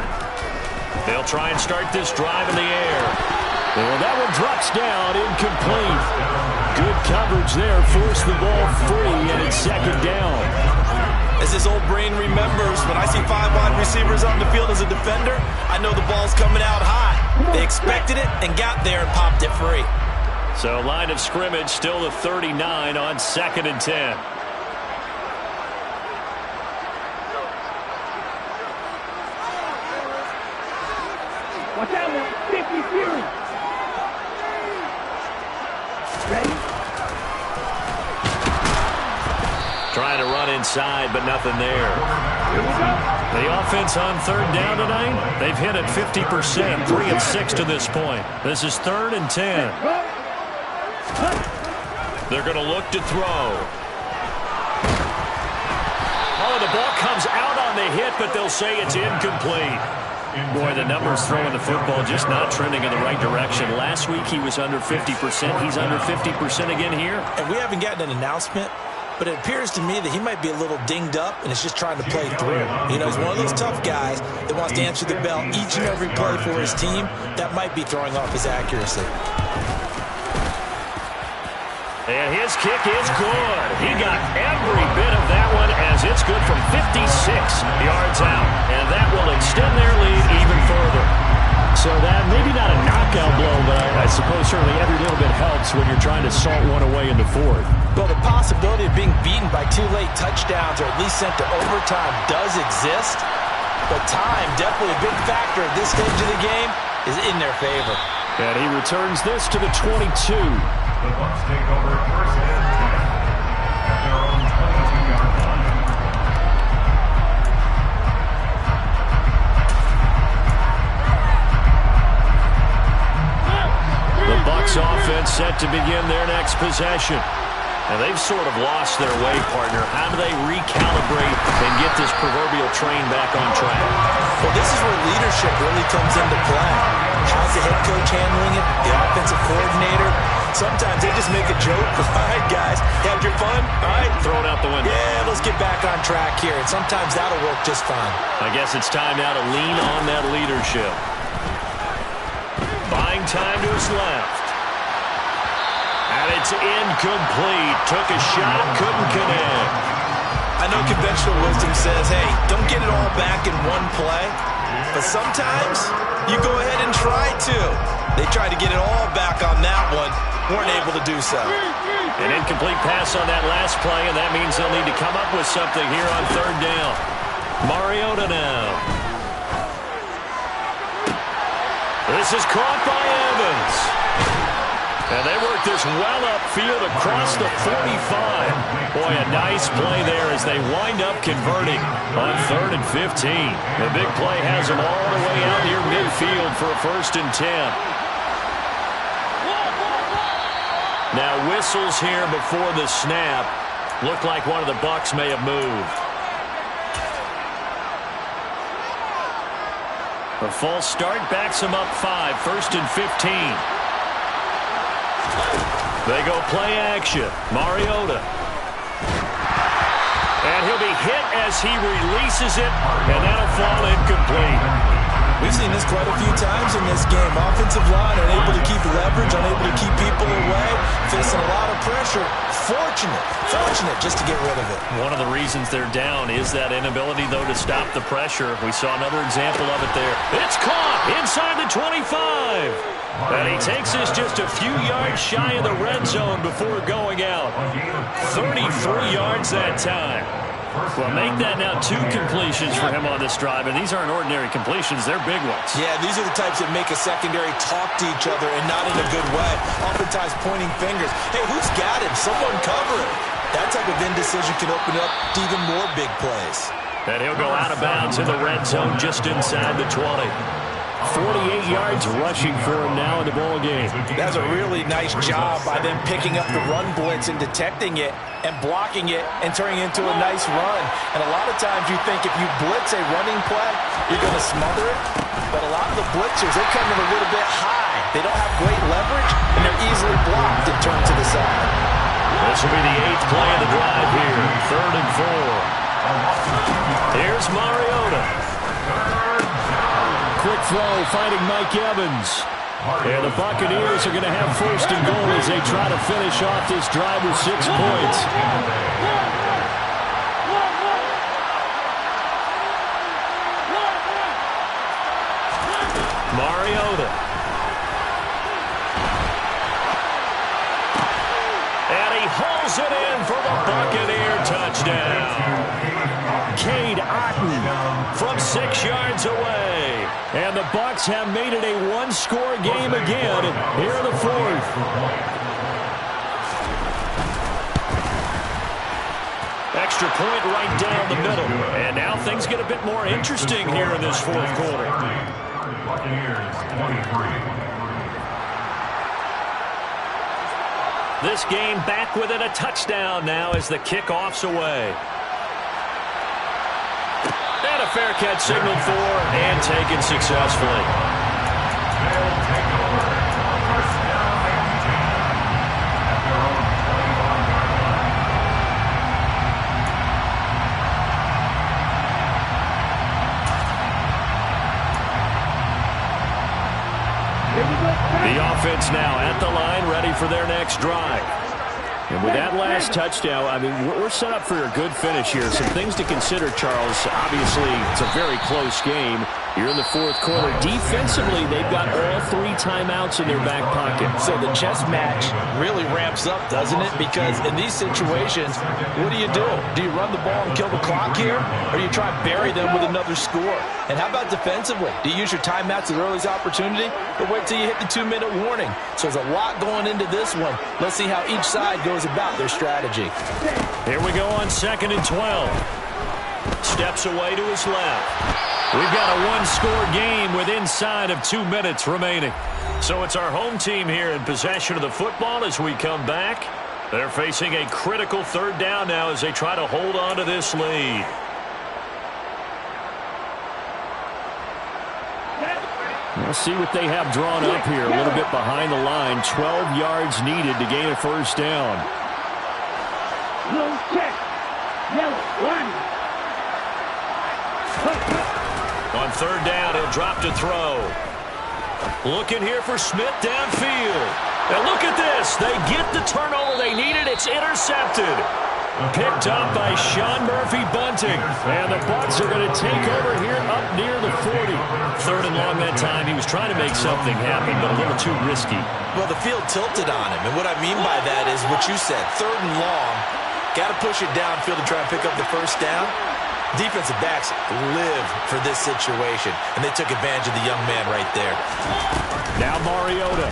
They'll try and start this drive in the air. Well, that one drops down, incomplete. Good coverage there, forced the ball free, and it's second down. As his old brain remembers, when I see 5 wide receivers on the field as a defender, I know the ball's coming out hot. They expected it and got there and popped it free. So line of scrimmage still the 39 on 2nd and 10. Watch out now. 50 Fury. Ready? Trying to run inside, but nothing there. Here we go. The offense on 3rd down tonight, they've hit it 50%, 3 of 6 to this point. This is 3rd and 10. They're going to look to throw. Oh, the ball comes out on the hit, but they'll say it's incomplete. Boy, the numbers throwing the football just not trending in the right direction. Last week he was under 50%. He's under 50% again here. And we haven't gotten an announcement, but it appears to me that he might be a little dinged up and is just trying to play through. You know, he's one of those tough guys that wants to answer the bell each and every play for his team. That might be throwing off his accuracy. And his kick is good. He got every bit of that one as it's good from 56 yards out. And that will extend their lead even further. So that, maybe not a knockout blow, but I suppose certainly every little bit helps when you're trying to salt one away in the 4th. Well, the possibility of being beaten by 2 late touchdowns or at least sent to overtime does exist. But time, definitely a big factor at this stage of the game, is in their favor. And he returns this to the 22. The Bucs take over 1st and 10 at their own 22-yard line. The Bucs offense set to begin their next possession. And they've sort of lost their way, partner. How do they recalibrate and get this proverbial train back on track? Well, this is where leadership really comes into play. How's the head coach handling it? The offensive coordinator? Sometimes they just make a joke. All right, guys, had your fun? All right. Throw it out the window. Yeah, let's get back on track here. And sometimes that'll work just fine. I guess it's time now to lean on that leadership. Buying time to his left. And it's incomplete. Took a shot, couldn't connect. I know conventional wisdom says, hey, don't get it all back in one play. But sometimes you go ahead and try to. They tried to get it all back on that one. Weren't able to do so. An incomplete pass on that last play, and that means they'll need to come up with something here on 3rd down. Mariota now. This is caught by Evans. And they work this well upfield across the 45. Boy, a nice play there as they wind up converting on 3rd and 15. The big play has them all the way out near midfield for a 1st and 10. Now whistles here before the snap. Looked like one of the Bucs may have moved. A false start backs them up 5, 1st and 15. They go play action. Mariota. And he'll be hit as he releases it, and that'll fall incomplete. We've seen this quite a few times in this game. Offensive line unable to keep leverage, unable to keep people away, facing a lot of pressure. Fortunate just to get rid of it. One of the reasons they're down is that inability, though, to stop the pressure. We saw another example of it there. It's caught inside the 25. And he takes us just a few yards shy of the red zone before going out. 33 yards that time. Well, make that now 2 completions for him on this drive, and these aren't ordinary completions. They're big ones. Yeah, these are the types that make a secondary talk to each other and not in a good way. Oftentimes pointing fingers. Hey, who's got him? Someone cover him. That type of indecision can open up to even more big plays. And he'll go out of bounds in the red zone just inside the 20. 48 yards rushing for him now in the ball game. That's a really nice job by them picking up the run blitz and detecting it and blocking it and turning it into a nice run. And a lot of times you think if you blitz a running play, you're going to smother it. But a lot of the blitzers, they come in a little bit high. They don't have great leverage, and they're easily blocked and turned to the side. This will be the 8th play of the drive here. 3rd and 4. Here's Mariota. Quick throw, finding Mike Evans. And the Buccaneers are going to have 1st and goal as they try to finish off this drive with 6 points. Mariota. And he hauls it in for the Buccaneer touchdown. Cade Otton from 6 yards away. And the Bucs have made it a 1-score game again here in the 4th. Extra point right down the middle. And now things get a bit more interesting here in this 4th quarter. Buccaneers 23. This game back within a touchdown now as the kickoff's away. And a fair catch signaled for and taken successfully. They'll take over on 1st down and 10 at their own 21. The offense now at the line, ready for their next drive. And with that last touchdown, I mean, we're set up for a good finish here. Some things to consider, Charles. Obviously, it's a very close game. You're in the 4th quarter. Defensively, they've got all 3 timeouts in their back pocket. So the chess match really ramps up, doesn't it? Because in these situations, what do? Do you run the ball and kill the clock here? Or do you try and bury them with another score? And how about defensively? Do you use your timeouts at the earliest opportunity? Or wait till you hit the 2-minute warning? So there's a lot going into this one. Let's see how each side goes about their strategy. Here we go on 2nd and 12. Steps away to his left. We've got a 1-score game with inside of 2 minutes remaining. So it's our home team here in possession of the football as we come back. They're facing a critical 3rd down now as they try to hold on to this lead. We'll see what they have drawn up here. A little bit behind the line. 12 yards needed to gain a 1st down. No check. Yellow, 1. On 3rd down, he'll drop to throw. Looking here for Smith downfield. And look at this. They get the turnover they needed. It's intercepted. Picked up by Sean Murphy-Bunting. And the Bucs are going to take over here up near the 40. 3rd and long that time. He was trying to make something happen, but a little too risky. Well, the field tilted on him. And what I mean by that is what you said. 3rd and long. Got to push it downfield to try and pick up the 1st down. Defensive backs live for this situation, and they took advantage of the young man right there. Now Mariota.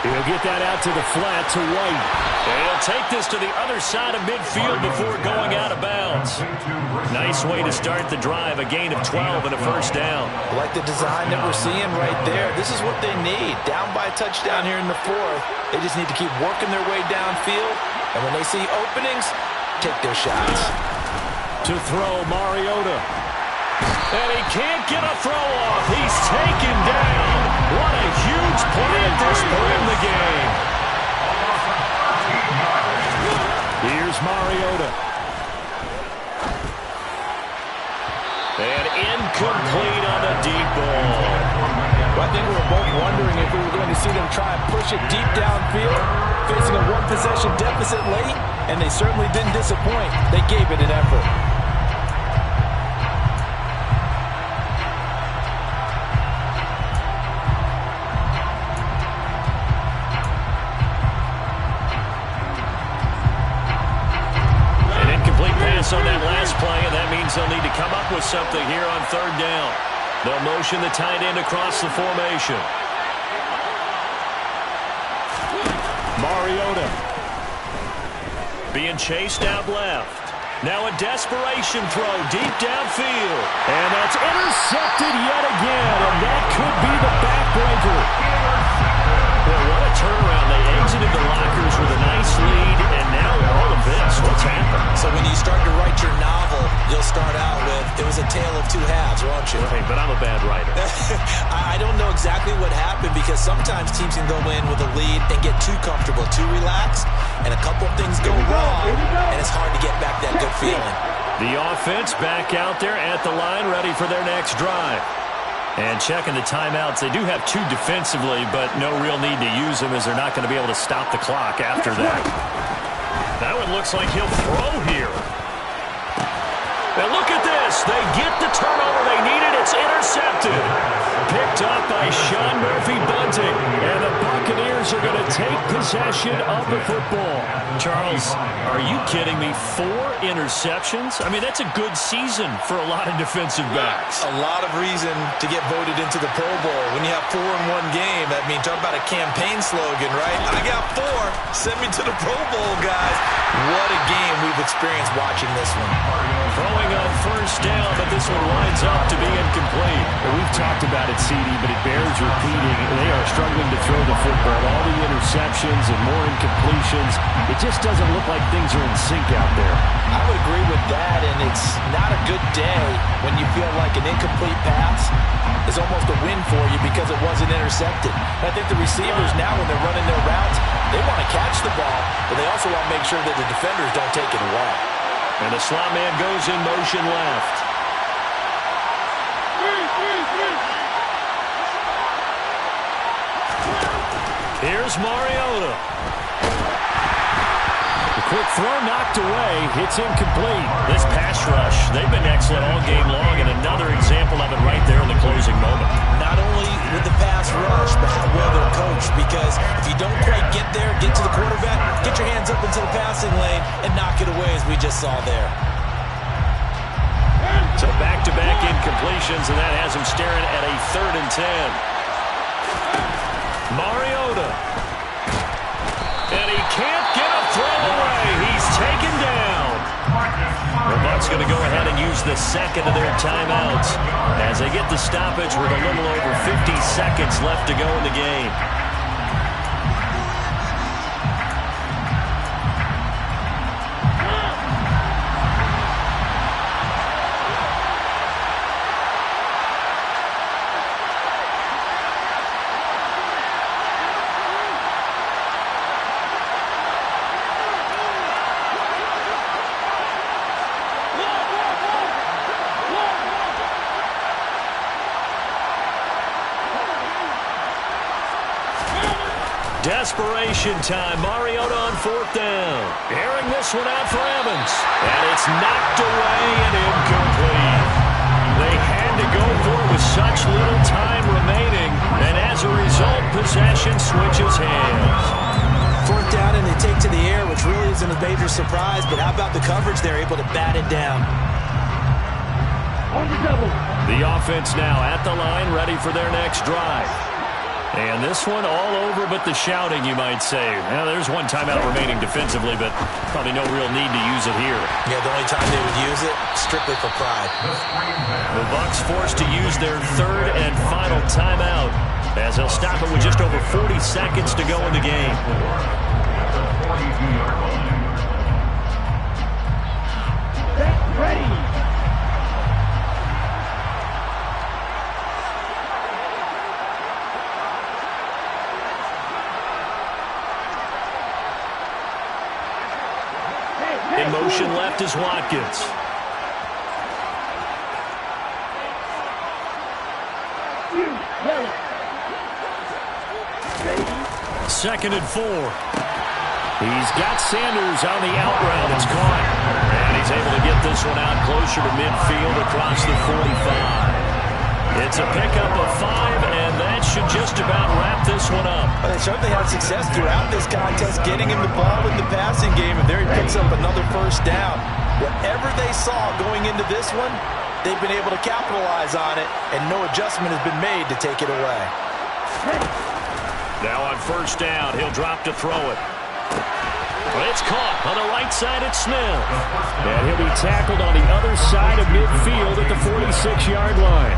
He'll get that out to the flat to White. And he'll take this to the other side of midfield before going out of bounds. Nice way to start the drive, a gain of 12 and a first down. I like the design that we're seeing right there. This is what they need. Down by a touchdown here in the fourth. They just need to keep working their way downfield. And when they see openings, take their shots. To throw, Mariota. And he can't get a throw off. He's taken down. What a huge play at this point in the game. Here's Mariota. And incomplete on the deep ball. Well, I think we were both wondering if we were going to see them try and push it deep downfield, facing a one-possession deficit late, and they certainly didn't disappoint. They gave it an effort. On that last play, and that means they'll need to come up with something here on third down. They'll motion the tight end across the formation. Mariota being chased out left. Now a desperation throw deep downfield. And that's intercepted yet again, and that could be the backbreaker. Well, what a turnaround. They exited the lockers with a nice lead, and now all of this. What's happened? So when you start to write your novel, you'll start out with, it was a tale of two halves, won't you? Right, but I'm a bad writer. I don't know exactly what happened because sometimes teams can go in with a lead and get too comfortable, too relaxed, and a couple of things go wrong, and it's hard to get back that good feeling. The offense back out there at the line, ready for their next drive. And checking the timeouts, they do have two defensively, but no real need to use them as they're not going to be able to stop the clock after that. That one looks like he'll throw here. And look at this. They get the turnover they needed. It's intercepted. Picked up by Sean Murphy-Bunting. And the Buccaneers are going to take possession of the football. Charles, are you kidding me? 4 interceptions? I mean, that's a good season for a lot of defensive backs. A lot of reason to get voted into the Pro Bowl. When you have 4 in one game, I mean, talk about a campaign slogan, right? I got 4. Send me to the Pro Bowl, guys. What a game we've experienced watching this one. Throwing on first down, but this one winds up to be incomplete. We've talked about it, CD, but it bears repeating. They are struggling to throw the football. All the interceptions and more incompletions. It just doesn't look like things are in sync out there. I would agree with that, and it's not a good day when you feel like an incomplete pass is almost a win for you because it wasn't intercepted. I think the receivers now, when they're running their routes, they want to catch the ball, but they also want to make sure that the defenders don't take it away. And the slot man goes in motion left. Here's Mariota. The quick throw knocked away. It's incomplete. This pass rush, they've been excellent all game long, and another example of it right there in the closing moment. Not only with the pass rush, but how well they're coached, because if you don't quite get there, get to the quarterback, get your hands up into the passing lane, and knock it away as we just saw there. So back-to-back incompletions, and that has him staring at a 3rd and 10. Mariota. And he can't get a throw away. He's taken down. The Bucs going to go ahead and use the second of their timeouts as they get the stoppage with a little over 50 seconds left to go in the game. Desperation time. Mariota on 4th down. Airing this one out for Evans. And it's knocked away and incomplete. They had to go for it with such little time remaining. And as a result, possession switches hands. 4th down and they take to the air, which really isn't a major surprise. But how about the coverage? They're able to bat it down. The offense now at the line, ready for their next drive. And this one all over but the shouting, you might say. Well, there's one timeout remaining defensively, but probably no real need to use it here. Yeah, the only time they would use it, strictly for pride. The Bucs forced to use their third and final timeout as they'll stop it with just over 40 seconds to go in the game. Ready. In motion left is Watkins. Second and 4. He's got Sanders on the out route. It's caught. And he's able to get this one out closer to midfield across the 45. It's a pickup of 5, and that should just about wrap this one up. Well, they certainly had success throughout this contest, getting him the ball in the passing game, and there he picks up another first down. Whatever they saw going into this one, they've been able to capitalize on it, and no adjustment has been made to take it away. Now on first down, he'll drop to throw it. It's caught on the right side at Smith. And he'll be tackled on the other side of midfield at the 46-yard line.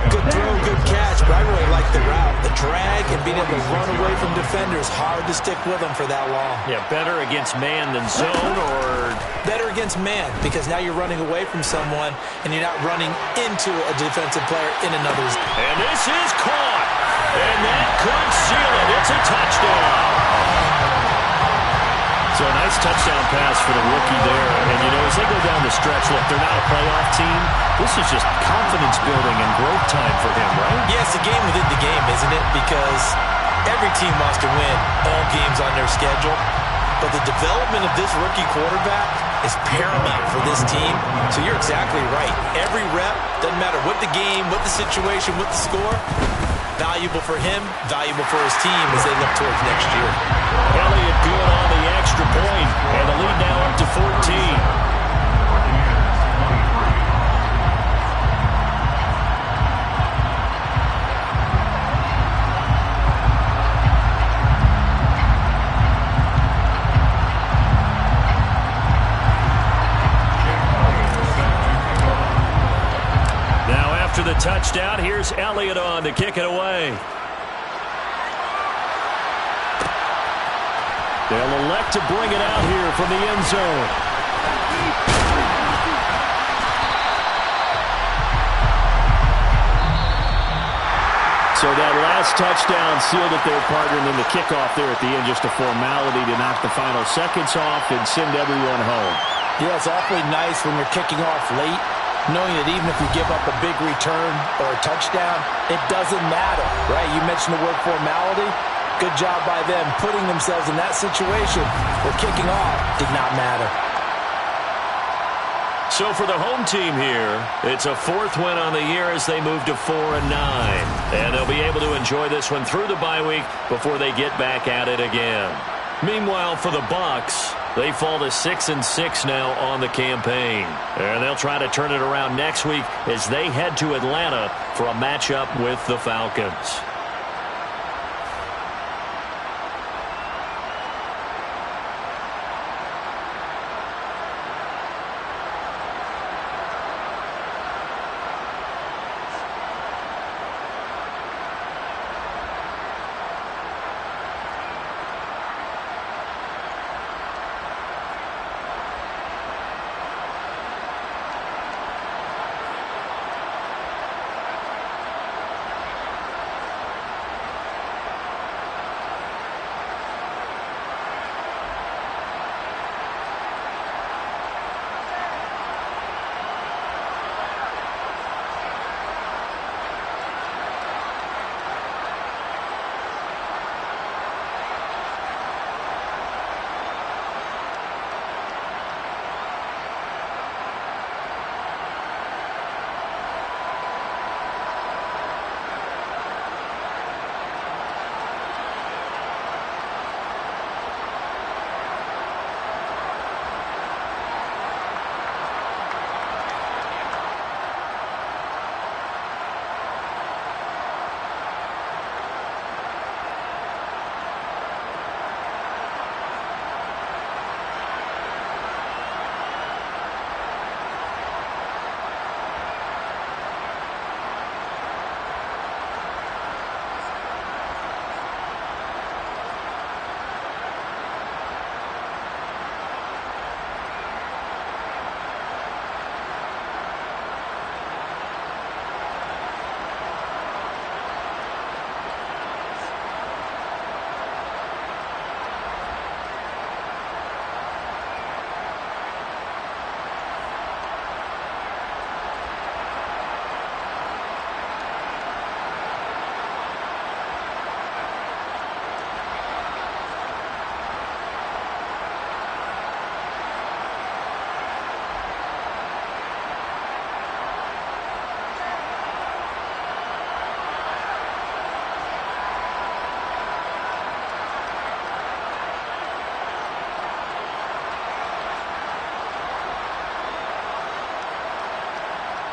Good throw, good catch, but I really like the route. The drag and being able to run away from defenders, hard to stick with them for that long. Yeah, better against man than zone, or better against man, because now you're running away from someone and you're not running into a defensive player in another's. And this is caught. And that could seal it. It's a touchdown. So a nice touchdown pass for the rookie there. And, you know, as they go down the stretch, look, they're not a playoff team. This is just confidence building and growth time for him, right? Yeah, it's a game within the game, isn't it? Because every team wants to win all games on their schedule. But the development of this rookie quarterback is paramount for this team. So you're exactly right. Every rep, doesn't matter what the game, what the situation, what the score, valuable for him, valuable for his team as they look towards next year. Elliott good on the extra point, and the lead now up to 14. After the touchdown, here's Elliott on to kick it away. They'll elect to bring it out here from the end zone. So that last touchdown sealed it there, partner, and then the kickoff there at the end, just a formality to knock the final seconds off and send everyone home. Yeah, it's awfully nice when you're kicking off late, knowing that even if you give up a big return or a touchdown, it doesn't matter, right? You mentioned the word formality. Good job by them putting themselves in that situation where kicking off did not matter. So for the home team here, it's a 4th win on the year as they move to 4-9. And they'll be able to enjoy this one through the bye week before they get back at it again. Meanwhile, for the Bucs, they fall to 6-6 now on the campaign. And they'll try to turn it around next week as they head to Atlanta for a matchup with the Falcons.